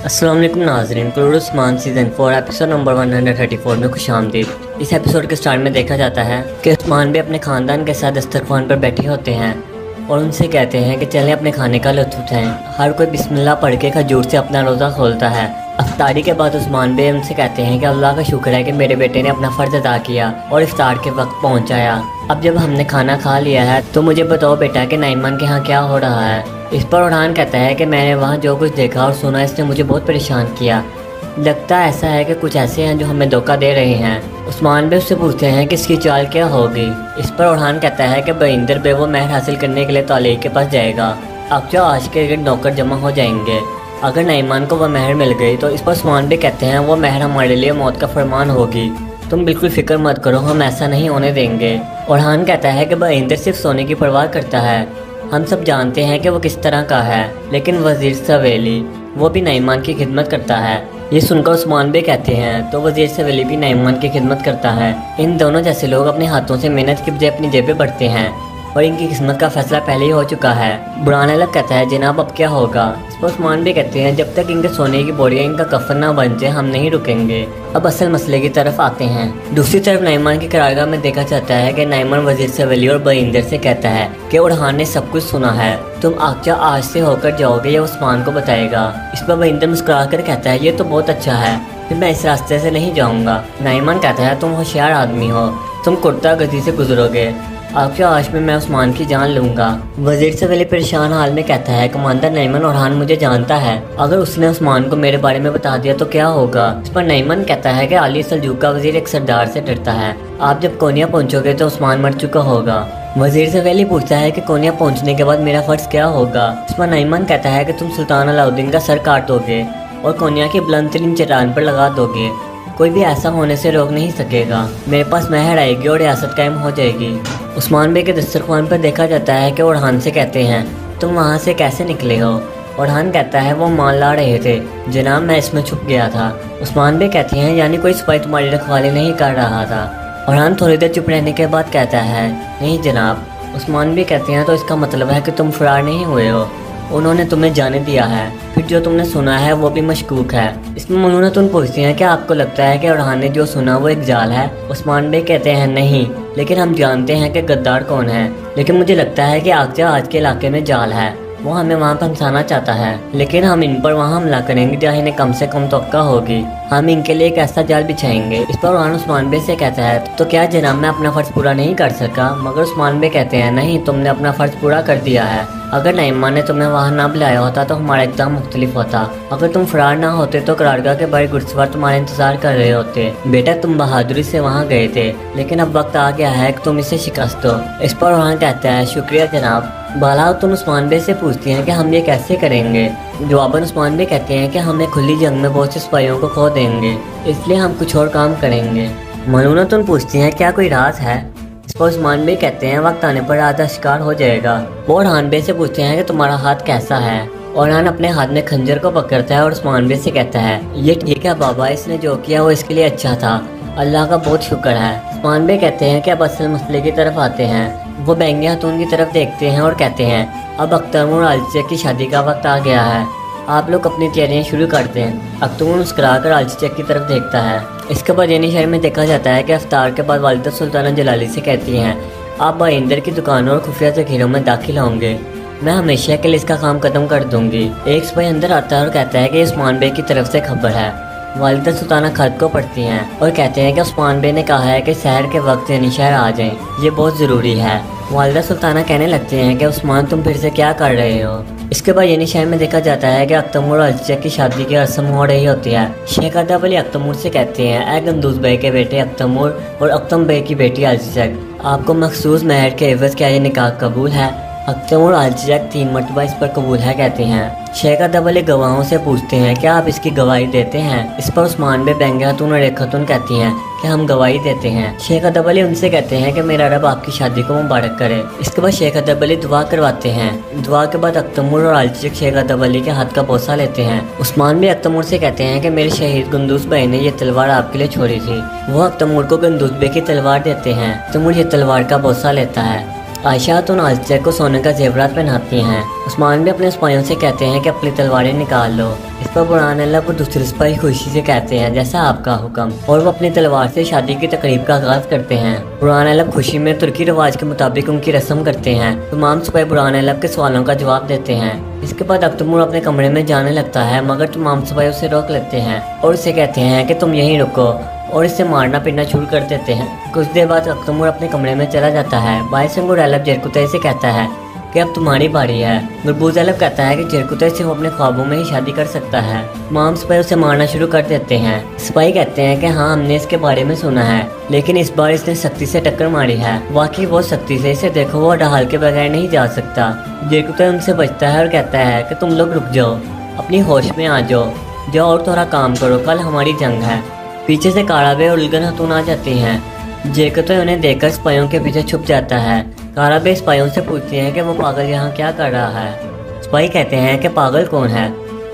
अस्सलाम वालेकुम नाज़रीन, Quran Usman season 4 episode number 134 में खुशामदीद। इस एपिसोड के स्टार्ट में देखा जाता है कि उस्मान भी अपने ख़ानदान के साथ दस्तरखान पर बैठे होते हैं और उनसे कहते हैं कि चलें अपने खाने का लुत्फ़ उठाएं। हर कोई बिस्मिल्लाह पढ़ के खजूर से अपना रोज़ा खोलता है। इफ्तारी के बाद उस्मान बे उनसे कहते हैं कि अल्लाह का शुक्र है कि मेरे बेटे ने अपना फ़र्ज़ अदा किया और इफ्तार के वक्त पहुँचाया। अब जब हमने खाना खा लिया है तो मुझे बताओ बेटा कि नाइमान के यहाँ क्या हो रहा है। इस पर उड़ान कहता है कि मैंने वहाँ जो कुछ देखा और सुना इसने मुझे बहुत परेशान किया। लगता ऐसा है कि कुछ ऐसे हैं जो हमें धोखा दे रहे हैं। उस्मान बे उससे पूछते हैं कि इसकी चाल क्या होगी। इस पर उड़ान कहता है कि बरिंदर बे वो महर हासिल करने के लिए तालीक के पास जाएगा। अब जो आज के नौकर जमा हो जाएंगे। अगर नाइमान को वह महर मिल गई तो इस पर उस्मान बे कहते हैं वो महर हमारे लिए मौत का फरमान होगी। तुम बिल्कुल फिक्र मत करो, हम ऐसा नहीं होने देंगे। उड़ान कहता है कि बरिंदर सिर्फ सोने की परवाह करता है। हम सब जानते हैं कि वो किस तरह का है, लेकिन वजीर सवेली वो भी नाइमान की खिदमत करता है। ये सुनकर उस्मान बे कहते हैं तो वजीर सवेली भी नाइमान की खिदमत करता है। इन दोनों जैसे लोग अपने हाथों से मेहनत की बजाय अपनी जेबें बढ़ते हैं और इनकी किस्मत का फैसला पहले ही हो चुका है। बुराने लग कहता है जनाब अब क्या होगा। इस पर उस्मान भी कहते हैं जब तक इनके सोने की बोरियां इनका कफन ना बन जाए हम नहीं रुकेंगे। अब असल मसले की तरफ आते हैं। दूसरी तरफ नाइमान की करारगाह में देखा जाता है कि नाइमान वजीर सवेली और बरिंदर से कहता है कि उड़ान ने सब कुछ सुना है, तुम आख्या आज से होकर जाओगे या उस्मान को बताएगा। इस पर बरिंदर मुस्कुरा कर कहता है ये तो बहुत अच्छा है, फिर मैं इस रास्ते से नहीं जाऊँगा। नाइमान कहता है तुम होशियार आदमी हो, तुम कुर्ता गति से गुजरोगे। आपके आश में मैं उस्मान की जान लूँगा। वजीर से पहले परेशान हाल में कहता है कमांडर नाइमान उड़ान मुझे जानता है, अगर उसने उस्मान को मेरे बारे में बता दिया तो क्या होगा। इस पर नाइमान कहता है कि अली सल्जूक का वजीर एक सरदार से डरता है। आप जब कोनिया पहुँचोगे तो उस्मान मर चुका होगा। वजीर से पहले पूछता है कि कोनिया पहुँचने के बाद मेरा फ़र्ज क्या होगा। इस पर नाइमान कहता है कि तुम सुल्तान अलाउद्दीन का सर काट दोगे और कोनिया की बुलंद तरीन चट्टान पर लगा दोगे। कोई भी ऐसा होने से रोक नहीं सकेगा। मेरे पास महर आएगी और रियासत कायम हो जाएगी। उस्मान बे के दस्तरखान पर देखा जाता है कि उड़ान से कहते हैं तुम वहाँ से कैसे निकले हो। उड़ान कहता है वो माल ला रहे थे जनाब, मैं इसमें छुप गया था। उस्मान बे कहते हैं यानी कोई सिपाही तुम्हारी रखवाली नहीं कर रहा था। उड़ान थोड़ी देर चुप रहने के बाद कहता है नहीं जनाब। उस्मान बे कहते हैं तो इसका मतलब है कि तुम फरार नहीं हुए हो, उन्होंने तुम्हें जाने दिया है। फिर जो तुमने सुना है वो भी मशकूक है। इसमें मुनूनतुन पूछती हैं कि आपको लगता है कि उड़ान ने जो सुना वो एक जाल है। उस्मान बे कहते हैं नहीं, लेकिन हम जानते हैं कि गद्दार कौन है। लेकिन मुझे लगता है कि आगजा आज के इलाके में जाल है, वो हमें वहाँ फंसाना चाहता है। लेकिन हम इन पर वहाँ हमला करेंगे जहाँ इन्हें कम से कम तवक्का होगी। हम इनके लिए एक ऐसा जाल बिछाएंगे। इस पर उड़ान उस्मान बे से कहता है तो क्या जनाब मैं अपना फ़र्ज़ पूरा नहीं कर सका। मगर उस्मान बे कहते हैं नहीं, तुमने अपना फ़र्ज़ पूरा कर दिया है। अगर नाइमान ने तुम्हें वहाँ ना बुलाया होता तो हमारा इक़दाम मुख्तलिफ होता। अगर तुम फरार ना होते तो करारगाह के बड़े घुड़सवार तुम्हारा इंतजार कर रहे होते। बेटा तुम बहादुरी से वहाँ गए थे, लेकिन अब वक्त आ गया है कि तुम इसे शिकस्त दो। इस पर उड़ान कहता है शुक्रिया जनाब। बालाउद्दीन उस्मान बे से पूछती हैं कि हम ये कैसे करेंगे। जवाबन उस्मान बे कहते हैं कि हमें खुली जंग में बहुत से सिपाहियों को खो देंगे, इसलिए हम कुछ और काम करेंगे। मलूनतुन पूछती हैं क्या कोई राज है। इस पर उस्मान बे कहते हैं वक्त आने पर राज शिकार हो जाएगा। वो उड़ान बे से पूछते हैं कि तुम्हारा हाथ कैसा है। उड़ान अपने हाथ में खंजर को पकड़ता है और उस्मान बे से कहता है ये ठीक है बाबा, इसने जो किया वो इसके लिए अच्छा था, अल्लाह का बहुत शुक्र है। उस्मान बे कहते हैं कि अब असल मसले की तरफ आते हैं। वो बेंगिया खातून की तरफ देखते हैं और कहते हैं अब अख्तर और आलचिया की शादी का वक्त आ गया है, आप लोग अपनी तैयारियां शुरू करते हैं। अख्तर मुस्कुरा कर आलचिया की तरफ देखता है। इसके बाद यानी शहर में देखा जाता है कि इफ्तार के बाद वालिदा सुल्ताना जलाली से कहती हैं आप बरिंदर की दुकानों और खुफिया ज़ख़ीरों में दाखिल होंगे, मैं हमेशा के लिए इसका काम खत्म कर दूंगी। एक सिपाही अंदर आता है और कहता है कि उस्मान बे की तरफ से खबर है। वालिदा सुल्ताना खत को पढ़ती हैं और कहते हैं कि उस्मान बे ने कहा है कि शहर के वक्त यानी शहर आ जाएं, ये बहुत ज़रूरी है। वालिदा सुल्ताना कहने लगती हैं कि उस्मान तुम फिर से क्या कर रहे हो। इसके बाद यानी शहर में देखा जाता है कि अख्तमूर और अलचिया की शादी की रस्म हो रही होती है। शेख अदब अली अख्तमूर से कहते हैं ए गंदूज बे के बेटे अख्तमूर और अख्तम बे की बेटी अलचिया, आपको मखसूस महर के एवज क्या ये निकाह कबूल है। अख्तम और अलचिया 3 मरतबा इस पर कबूल है कहते हैं। शेख अदब अली गवाहों से पूछते हैं क्या आप इसकी गवाही देते हैं। इस पर उस्मान बे बेंगिया खातून और एक खातून कहती हैं कि हम गवाही देते हैं। शेख अदब अली उनसे कहते हैं कि मेरा रब आपकी शादी को मुबारक करे। इसके बाद शेख अदब अली दुआ करवाते हैं। दुआ के बाद अख्तमूर और अलचिया शेख अदब अली के हाथ का बोसा लेते हैं। उस्मान बे अख्तमूर से कहते हैं कि मेरे शहीद गंदूस भाई ने ये तलवार आपके लिए छोड़ी थी। वो अख्तमूर को गंदूस बे की तलवार देते हैं। अख्तमूर ये तलवार का बोसा लेता है। आयशा तो नाजिर को सोने का जेवरात पहनाती हैं। उस्मान भी अपने सिपाहियों से कहते हैं कि अपनी तलवारें निकाल लो। इस पर बुरहान अल्लाह को दूसरे सिपाही खुशी से कहते हैं जैसा आपका हुक्म, और वो अपनी तलवार से शादी की तकरीब का आगाज करते हैं। बुरहान अल्लाह खुशी में तुर्की रिवाज के मुताबिक उनकी रस्म करते हैं। तमाम सिपाही बुरहान अल्लाह के सवालों का जवाब देते हैं। इसके बाद अख्तमूर अपने कमरे में जाने लगता है, मगर तमाम सिपाही उसे रोक लेते हैं और उसे कहते हैं कि तुम यहीं रुको, और इसे मारना पीटना शुरू कर देते हैं। कुछ देर बाद अख्तमूर अपने कमरे में चला जाता है। बाइसंगुर अलब जेरकुतई से कहता है कि अब तुम्हारी बारी है। गुरबूज अलब कहता है कि जेरकुतई से वो अपने ख्वाबों में ही शादी कर सकता है। तमाम सिपाही उसे मारना शुरू कर देते हैं। सिपाही कहते हैं कि हाँ, हमने इसके बारे में सुना है, लेकिन इस बार इसने सख्ती से टक्कर मारी है। वाकई वो सख्ती से, इसे देखो वो ढाल के बगैर नहीं जा सकता। जेरकुतई उनसे बचता है और कहता है कि तुम लोग रुक जाओ, अपनी होश में आ जाओ और थोड़ा काम करो, कल हमारी जंग है। पीछे से काराबे और उल्गन हतून आ जाती हैं। जेरकुतई उन्हें देखकर सिपाहियों के पीछे छुप जाता है। काराबे सिपाहियों से पूछती हैं कि वो पागल यहाँ क्या कर रहा है। सिपाही कहते हैं कि पागल कौन है।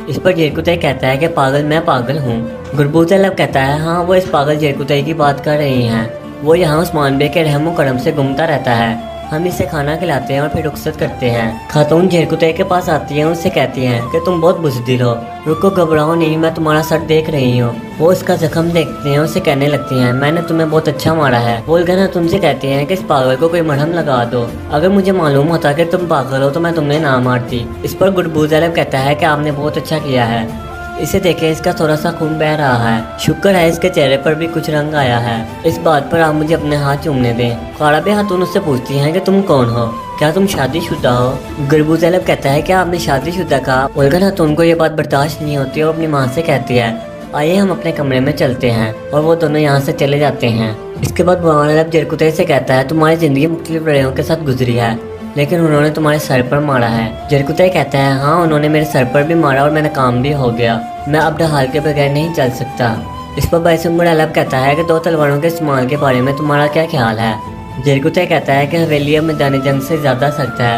इस पर जेरकुतई कहता है कि पागल मैं पागल हूँ। गुरबूज अलब कहता है हाँ, वो इस पागल जेरकुतई की बात कर रही हैं। वो यहाँ उस्मान बे के रहमो करम से घूमता रहता है। हम इसे खाना खिलाते हैं और फिर रुखसत करते हैं। खातून जेरकुतई के पास आती है, उससे कहती हैं कि तुम बहुत बुज़दिल हो, रुको घबराओ नहीं, मैं तुम्हारा सर देख रही हूँ। वो उसका जख्म देखते हैं, उससे कहने लगती हैं मैंने तुम्हें बहुत अच्छा मारा है। बोलकर तुमसे कहती हैं कि इस पागल को कोई मरहम लगा दो, अगर मुझे मालूम होता कि तुम पागल हो तो मैं तुम्हें ना मारती। इस पर गुरबूज अलब कहता है कि आपने बहुत अच्छा किया है, इसे देखें इसका थोड़ा सा खून बह रहा है, शुक्र है इसके चेहरे पर भी कुछ रंग आया है। इस बात पर आप मुझे अपने हाथ चूमने दें। काराबे खातून उससे पूछती हैं कि तुम कौन हो, क्या तुम शादीशुदा हो। गुरबूज अलब कहता है कि आपने शादीशुदा कहा। उल्गन खातून को ये बात बर्दाश्त नहीं होती और अपनी माँ से कहती है आइए हम अपने कमरे में चलते हैं, और वो दोनों यहाँ से चले जाते हैं। इसके बाद बुरहान अलब जेरकुतई से कहता है तुम्हारी जिंदगी मुख्तलिफ लड़ाइयों के साथ गुजरी है, लेकिन उन्होंने तुम्हारे सर पर मारा है। जेरकुतई कहता है हाँ, उन्होंने मेरे सर पर भी मारा और मेरा काम भी हो गया, मैं अब ढाल के बगैर नहीं चल सकता। इस पर बाइसंगुर अलब कहता है कि 2 तलवारों के इस्तेमाल के बारे में तुम्हारा क्या ख्याल है। जेरकुतई कहता है कि हवेली मैदान जंग से ज़्यादा सख्त है,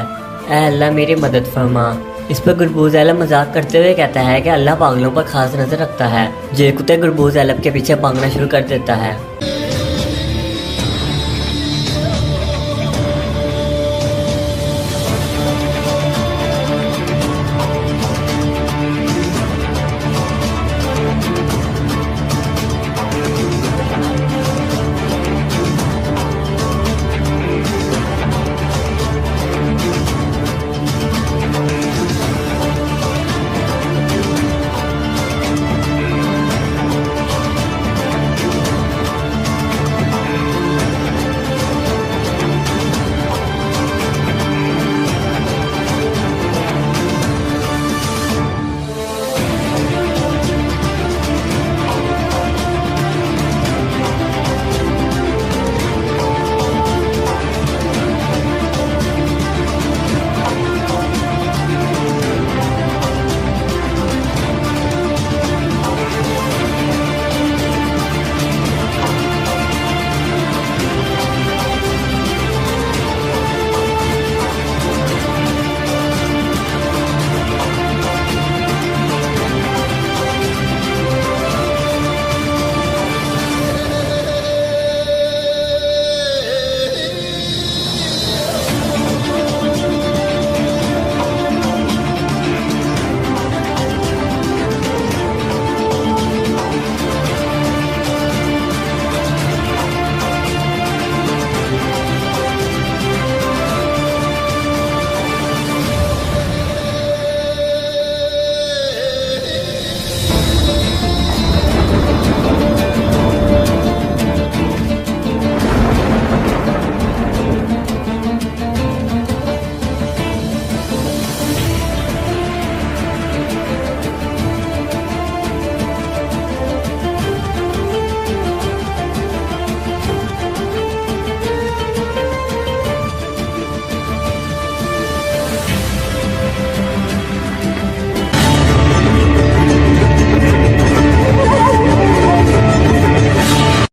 ऐ अल्लाह मेरी मदद फरमा। इस पर गुरबूज अलब मजाक करते हुए कहता है कि अल्लाह पागलों पर खास नजर रखता है। जेरकुतई गुरबूज अलब के पीछे भागना शुरू कर देता है।